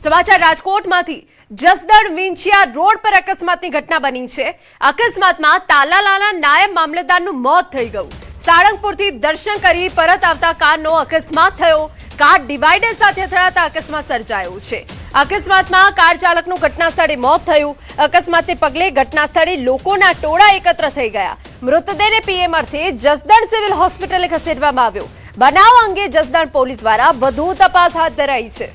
સમાચાર રાજકોટમાંથી જસદણ વિંછિયા રોડ પર અકસ્માતની ઘટના બની છે। અકસ્માતમાં તાલાલાના નાયબ મામલતદારનું મોત થઈ ગયું। સાળંગપુરથી દર્શન કરી પરત આવતા કારનો અકસ્માત થયો। કાર ડિવાઈડર સાથે અથડાતા અકસ્માત સર્જાયો છે। અકસ્માતમાં કાર ચાલકનું ઘટના સ્થળે મોત થયું। અકસ્માતને પગલે ઘટના સ્થળે લોકોના ટોળા એકત્ર થઈ ગયા। મૃતદેહને પીએમ અર્થે જસદણ સિવિલ હોસ્પિટલે ખસેડવામાં આવ્યો। બનાવ અંગે જસદણ પોલીસ દ્વારા વધુ તપાસ હાથ ધરાઈ છે।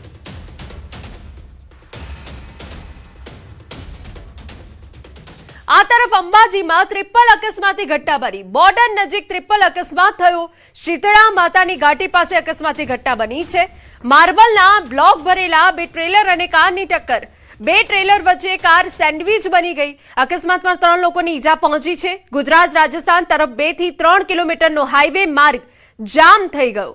આ તરફ અંબાજીમાં ટ્રિપલ અકસ્માતની ઘટના બની। બોર્ડર નજીક ટ્રિપલ અકસ્માત થયો। શીતળા માતાની ઘાટી પાસે અકસ્માતની ઘટના બની છે। માર્બલના બ્લોક ભરેલા બે ટ્રેલર અને કારની ટક્કર। બે ટ્રેલર વચ્ચે કાર સેન્ડવિચ બની ગઈ। અકસ્માતમાં 3 લોકોની ઈજા પહોંચી છે। ગુજરાત રાજસ્થાન તરફ 2 થી 3 કિલોમીટરનો હાઈવે માર્ગ જામ થઈ ગયો।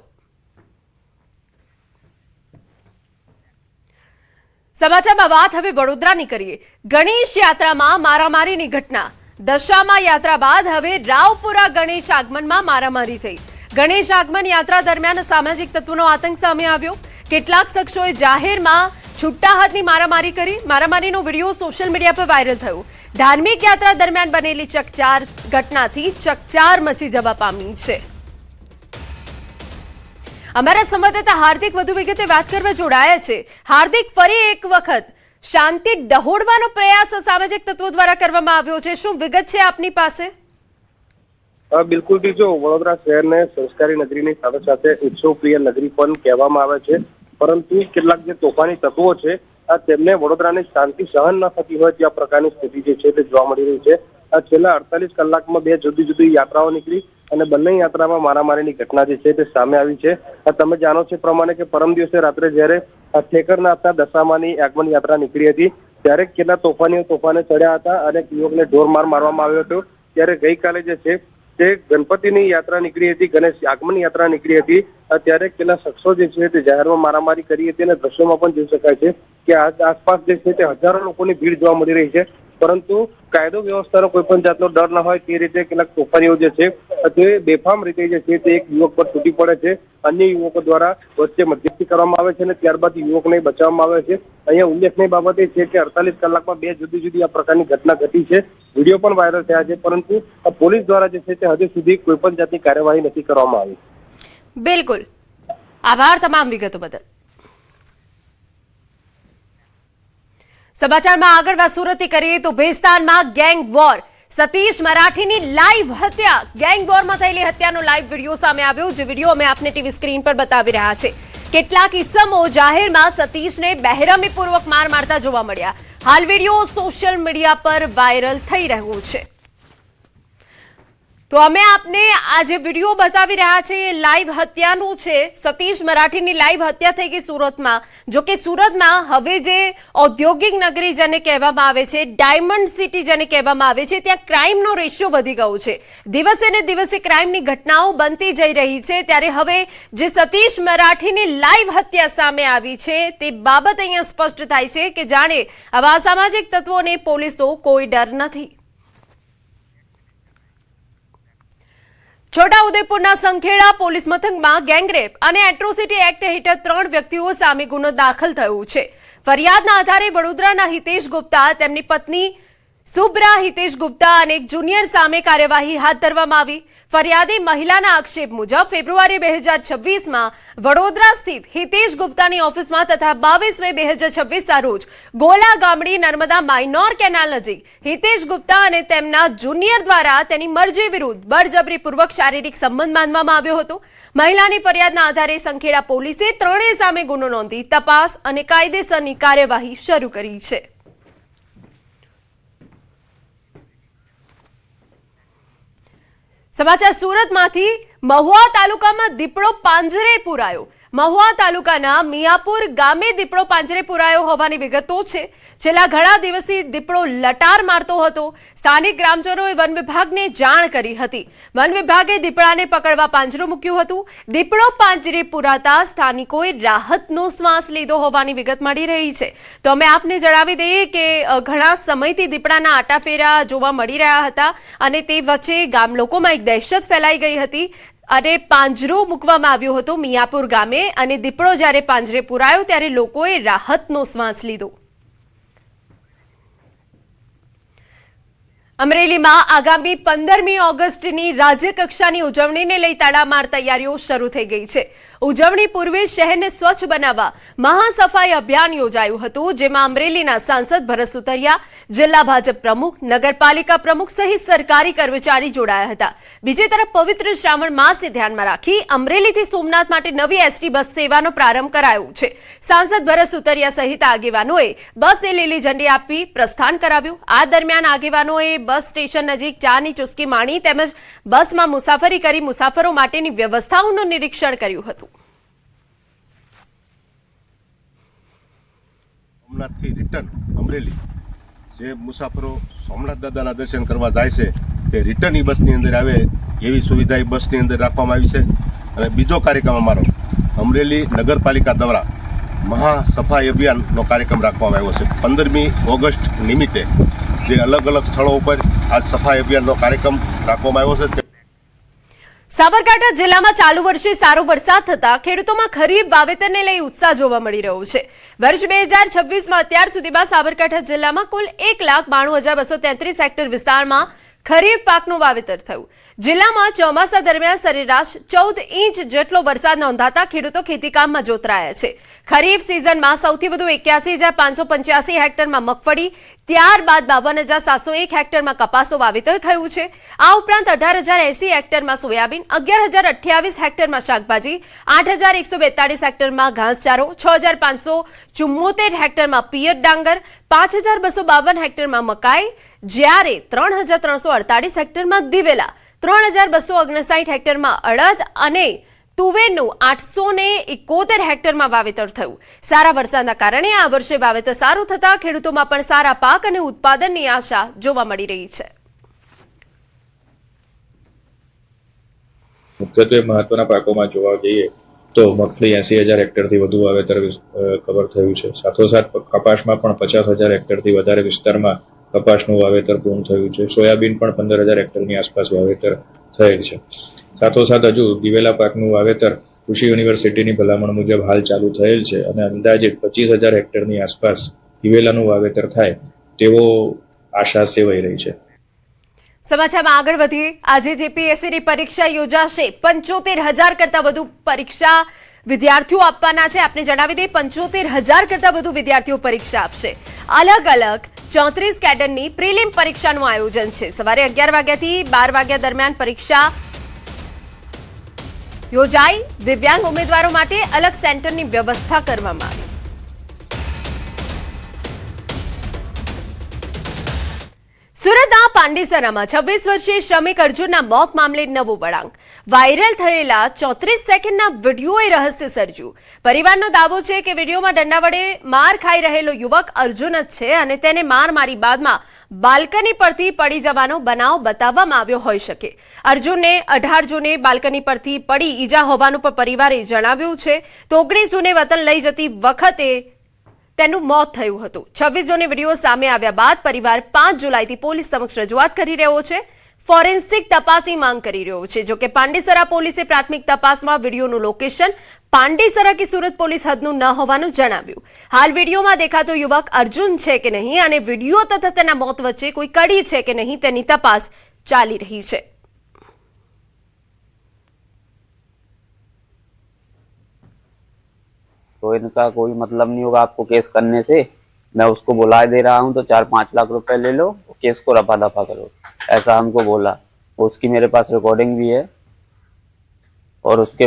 સમાચારમાં વાત હવે વડોદરાની કરીએ। ગણેશ યાત્રામાં મારામારીની ઘટના। દશામા યાત્રા બાદ હવે રાવપુરા ગણેશ આગમનમાં મારામારી થઈ। ગણેશ આગમન યાત્રા દરમિયાન સામાજિક તત્વોનો આતંક સામે આવ્યો। કેટલાક શખ્સોએ જાહેરમાં છૂટા હાથની મારામારી કરી। મારામારીનો વિડીયો સોશિયલ મીડિયા પર વાયરલ થયો। ધાર્મિક યાત્રા દરમિયાન બનેલી ચકચાર ઘટનાથી ચકચાર મચી જવા પામી છે। અમારા સંવાદદાતા હાર્દિક વધુ વિગતે વાત કરવા જોડાયા છે। હાર્દિક, ફરી એક વખત શાંતિ ડહોળવાનો પ્રયાસ સામાજિક તત્વો દ્વારા કરવામાં આવ્યો છે। શું વિગત છે આપની પાસે? બિલકુલ થી જો વડોદરા શહેરને સંસ્કારી નગરીની સાથે સાથે ઉત્સવ પ્રિય નગરી પણ કહેવામાં આવે છે, પરંતુ કેટલાક જે તોફાની તત્વો છે તેમને વડોદરાની શાંતિ સહન ન થતી હોય ત્યાં પ્રકારની સ્થિતિ જે છે તે જોવા મળી રહી છે। છેલ્લા 48 કલાકમાં 2 જુદી જુદી યાત્રાઓ નીકળી અને બંને યાત્રામાં મારામારીની ઘટના જે છે તે સામે આવી છે। તમે જાણો છો પ્રમાણે કે પરમ દિવસે રાત્રે જ્યારે ઠેકરનાથના દશામાની આગમન યાત્રા નીકળી હતી ત્યારે કેટલા તોફાનીઓ તોફાને ચડ્યા હતા અને યુવકને ઢોરમાર મારવામાં આવ્યો હતો। ત્યારે ગઈકાલે જે છે તે ગણપતિની યાત્રા નીકળી હતી, ગણેશ આગમન યાત્રા નીકળી હતી, ત્યારે કેટલા શખ્સો જે છે તે જાહેરમાં મારામારી કરી હતી અને દ્રશ્યોમાં પણ જોઈ શકાય છે કે આસપાસ જે છે તે હજારો લોકોની ભીડ જોવા મળી રહી છે, પરંતુ કાયદો વ્યવસ્થાનો કોઈ પણ જાતનો ડર ન હોય તે રીતે કેટલાક તોફાનીઓ જે છે તે બેફામ રીતે જે છે તે એક યુવક પર તૂટી પડે છે। અન્ય યુવકો દ્વારા વચ્ચે મધ્યસ્થી કરવામાં આવે છે અને ત્યારબાદ યુવકને બચાવવામાં આવે છે। અહીંયા ઉલ્લેખનીય બાબત એ છે કે 48 કલાકમાં 2 જુદી જુદી આ પ્રકારની ઘટના ઘટી છે। વિડીયો પણ વાયરલ થયા છે, પરંતુ પોલીસ દ્વારા જે છે તે હજુ સુધી કોઈ પણ જાતની કાર્યવાહી નથી કરવામાં આવી। બિલકુલ, આભાર તમામ વિગતો બદલ। સમાચારમાં આગળ વાત સુરતથી કરીએ તો ભેસ્તાનમાં ગેંગ વોર। સતીશ મરાઠીની લાઈવ હત્યા। ગેંગ વોરમાં થયેલી હત્યાનો લાઈવ વિડીયો સામે આવ્યો, જે વિડીયો અમે આપને ટીવી સ્ક્રીન પર બતાવી રહ્યા છે। કેટલાક ઇસમો જાહેરમાં સતીશને બેરહમીપૂર્વક માર મારતા જોવા મળ્યા। હાલ વિડીયો સોશિયલ મીડિયા પર વાયરલ થઈ રહ્યો છે। તો અમે આપને આ જે વિડીયો બતાવી રહ્યા છે એ લાઈવ હત્યાનું છે। સતીશ મરાઠીની લાઈવ હત્યા થઈ ગઈ સુરતમાં। જો કે સુરતમાં હવે જે ઔદ્યોગિક નગરી જેને કહેવામાં આવે છે, ડાયમંડ સિટી જેને કહેવામાં આવે છે, ત્યાં ક્રાઇમનો રેશિયો વધી ગયો છે। દિવસે ને દિવસે ક્રાઇમની ઘટનાઓ બનતી જઈ રહી છે, ત્યારે હવે જે સતીશ મરાઠીની લાઈવ હત્યા સામે આવી છે તે બાબત અહીંયા સ્પષ્ટ થાય છે કે જાણે આવા અસામાજિક તત્વોને પોલીસો કોઈ ડર નથી। છોટાઉદેપુરના સંખેડા પોલીસ મથકમાં ગેંગરેપ અને એટ્રોસિટી એક્ટ હેઠળ 3 વ્યક્તિઓ સામે ગુનો દાખલ થયો છે। ફરિયાદના આધારે વડોદરાના હિતેશ ગુપ્તા, તેમની પત્ની સુબ્રા હિતેશ ગુપ્તા અને એક જુનિયર સામે કાર્યવાહી હાથ ધરવામાં આવી। ફરિયાદી મહિલાના આક્ષેપ મુજબ ફેબ્રુઆરી 2026માં વડોદરા સ્થિત હિતેશ ગુપ્તાની ઓફિસમાં તથા 22 મે 2026ના રોજ ગોલા ગામડી નર્મદા માઇનોર કેનાલ નજીક હિતેશ ગુપ્તા અને તેમના જુનિયર દ્વારા તેની મરજી વિરુદ્ધ બળજબરીપૂર્વક શારીરિક સંબંધ બાંધવામાં આવ્યો હતો। મહિલાની ફરિયાદના આધારે સંખેડા પોલીસે ત્રણેય સામે ગુનો નોંધી તપાસ અને કાયદેસરની કાર્યવાહી શરૂ કરી છે। સમાચાર સુરતમાંથી મહુવા તાલુકામાં દીપડો પાંજરે પુરાયો। મહુવા તાલુકાના મિયાપુર ગામે દીપડો પાંજરે પુરાયો હોવાની વિગતો છે। છેલ્લા ઘણા દિવસથી દીપડો લટાર મારતો હતો। સ્થાનિક ગ્રામજનોએ વન વિભાગને જાણ કરી હતી। વન વિભાગે દીપડાને પકડવા પાંજરું મૂક્યું હતું। દીપડો પાંજરે પુરાતા સ્થાનિકોએ રાહતનો શ્વાસ લીધો હોવાની વિગત મળી રહી છે। તો અમે આપને જણાવી દઈએ કે ઘણા સમયથી દીપડાના આટાફેરા જોવા મળી રહ્યા હતા અને તે વચ્ચે ગામ લોકોમાં એક દહેશત ફેલાઈ ગઈ હતી। અને પાંજરો મૂકવામાં આવ્યો હતો મિયાપુર ગામે અને દીપડો જ્યારે પાંજરે પુરાયો ત્યારે લોકોએ રાહતનો શ્વાસ લીધો. અમરેલીમાં આગામી 15મી ઓગસ્ટની રાજ્યકક્ષાની ઉજવણીને લઈ તડામાર તૈયારીઓ શરૂ થઈ ગઈ છે. ઉજવણી પૂર્વે શહેરને સ્વચ્છ બનાવવા મહાસફાઈ અભિયાન યોજાયું હતું, જેમાં અમરેલીના સાંસદ ભરત સુતરિયા, જિલ્લા ભાજપ પ્રમુખ, નગરપાલિકા પ્રમુખ સહિત સરકારી કર્મચારી જોડાયા હતા. બીજી તરફ પવિત્ર શ્રાવણ માસને ધ્યાનમાં રાખી અમરેલીથી સોમનાથ માટે નવી એસટી બસ સેવાનો પ્રારંભ કરાયો છે. સાંસદ ભરત સુતરિયા સહિત આગેવાનોએ બસે લીલી ઝંડી આપી પ્રસ્થાન કરાવ્યું. આ દરમિયાન આગેવાનોએ બસ સ્ટેશન નજીક ચાની ચુસ્કી માણી તેમજ બસમાં મુસાફરી કરી મુસાફરો માટેની વ્યવસ્થાઓનું નિરીક્ષણ કર્યું હતું. સોમનાથથી રિટર્ન અમરેલી જે મુસાફરો સોમનાથ દાદાના દર્શન કરવા જાય છે તે રિટર્ન ઈ બસની અંદર આવે એવી સુવિધા ઈ બસની અંદર રાખવામાં આવી છે. અને બીજો કાર્યક્રમ અમારો અમરેલી નગરપાલિકા દ્વારા મહાસફાઈ અભિયાનનો કાર્યક્રમ રાખવામાં આવ્યો છે. 15મી ઓગસ્ટ નિમિત્તે જે અલગ અલગ સ્થળો ઉપર આ સફાઈ અભિયાનનો કાર્યક્રમ રાખવામાં આવ્યો છે. સાબરકાંઠા જિલ્લામાં ચાલુ વર્ષે સારો વરસાદ થતા ખેડૂતોમાં ખરીફ વાવેતરને લઈ ઉત્સાહ જોવા મળી રહ્યો છે. વર્ષ 2026માં અત્યાર સુધીમાં સાબરકાંઠા જિલ્લામાં કુલ 1,92,233 હેક્ટર વિસ્તારમાં ખરીફ પાકનું વાવેતર થયું. જિલ્લામાં ચોમાસા દરમિયાન સરેરાશ 14 ઇંચ જેટલો વરસાદ નોંધાતા ખેડૂતો ખેતીકામમાં જોતરાયા છે. ખરીફ સિઝનમાં સૌથી વધુ 81,585 હેક્ટરમાં મગફળી, ત્યારબાદ 52,701 હેક્ટરમાં કપાસનું વાવેતર થયું છે. આ ઉપરાંત 18,080 હેક્ટરમાં સોયાબીન, 11,028 હેક્ટરમાં શાકભાજી, 8,142 હેક્ટરમાં ઘાસચારો, 6,574 હેક્ટરમાં પિયત ડાંગર, 5,252 હેક્ટરમાં મકાઈ, જ્યારે 3,348 હેક્ટરમાં દિવેલા, 3,259 હેક્ટરમાં અડદ અને તુવેરનું 871 હેક્ટરમાં વાવેતર થયું. સારા વરસાદના કારણે આ વર્ષે વાવેતર સારું થતા ખેડૂતોમાં પણ સારા પાક અને ઉત્પાદનની આશા જોવા મળી રહી છે. મુખ્યત્વે મહત્વના પાકોમાં જોવા જઈએ તો મગફળી 80,000 હેક્ટરથી વધુ વાવેતર કવર થયું છે. સાથોસાથ કપાસમાં પણ 50,000 હેક્ટરથી વધારે વિસ્તારમાં કપાસનું વાવેતર પૂર્ણ થયું છે. સોયાબીન પણ 15,000 હેક્ટરની આસપાસ વાવેતર થયેલ છે. સાથોસાથ હજુ દિવેલા પાકનું વાવેતર કૃષિ યુનિવર્સિટીની ભલામણ મુજબ હાલ ચાલુ થયેલ છે અને અંદાજે 25,000 હેક્ટરની આસપાસ દિવેલાનું વાવેતર થાય તેવો આશા સેવાઈ રહી છે. સમાચારમાં આગળ વધીએ. આજે જેપીએસસીની પરીક્ષા યોજાશે. 75,000 કરતા વધુ પરીક્ષા વિદ્યાર્થીઓ આપવાના છે. આપને જણાવી દઈએ 75,000 કરતા વધુ વિદ્યાર્થીઓ પરીક્ષા આપશે. અલગ અલગ 34 કેડરની પ્રિલિમ પરીક્ષાનું આયોજન છે. સવારે 11 વાગ્યાથી 12 વાગ્યા દરમિયાન પરીક્ષા યોજાઈ. દિવ્યાંગ ઉમેદવારો માટે અલગ સેન્ટરની વ્યવસ્થા કરવામાં આવી. સુરતના પાંડેસરામાં 26 વર્ષીય શ્રમિક અર્જુનના મોત મામલે નવો વળાંક. વાયરલ થયેલા 34 સેકન્ડના વિડીયોએ રહસ્ય સર્જ્યું. પરિવારનો દાવો છે કે વિડીયોમાં દંડા વડે માર ખાઈ રહેલો યુવક અર્જુન જ છે અને તેને માર મારી બાદમાં બાલ્કની પરથી પડી જવાનો બનાવ બતાવવામાં આવ્યો હોઈ શકે. અર્જુનને 18 જૂને બાલ્કની પરથી પડી ઈજા હોવાનું પણ પરિવારે જણાવ્યું છે. તો 19 જૂને વતન લઈ જતી વખતે તેનું મોત થયું હતું. 26 જૂને વિડીયો સામે આવ્યા બાદ પરિવાર 5 જુલાઈથી પોલીસ સમક્ષ રજૂઆત કરી રહ્યો છે. ફોરેન્સિક તપાસની માંગ કરી રહ્યો છે. જોકે પાંડેસરા પોલીસે પ્રાથમિક તપાસમાં વિડીયોનું લોકેશન પાંડેસરા કે સુરત પોલીસ હદનું ન હોવાનું જણાવ્યું. હાલ વિડીયોમાં દેખાતો યુવક અર્જુન છે કે નહીં અને વિડીયો તથા તેના મોત વચ્ચે કોઈ કડી છે કે નહીં તેની તપાસ ચાલી રહી છે. तो इनका कोई मतलब नहीं होगा आपको केस करने से, मैं उसको बुला दे रहा हूँ तो 4-5 लाख रुपए ले लो, केस को रफा दफा करो, ऐसा हमको बोला. उसकी मेरे पास रिकॉर्डिंग भी है और उसके बाद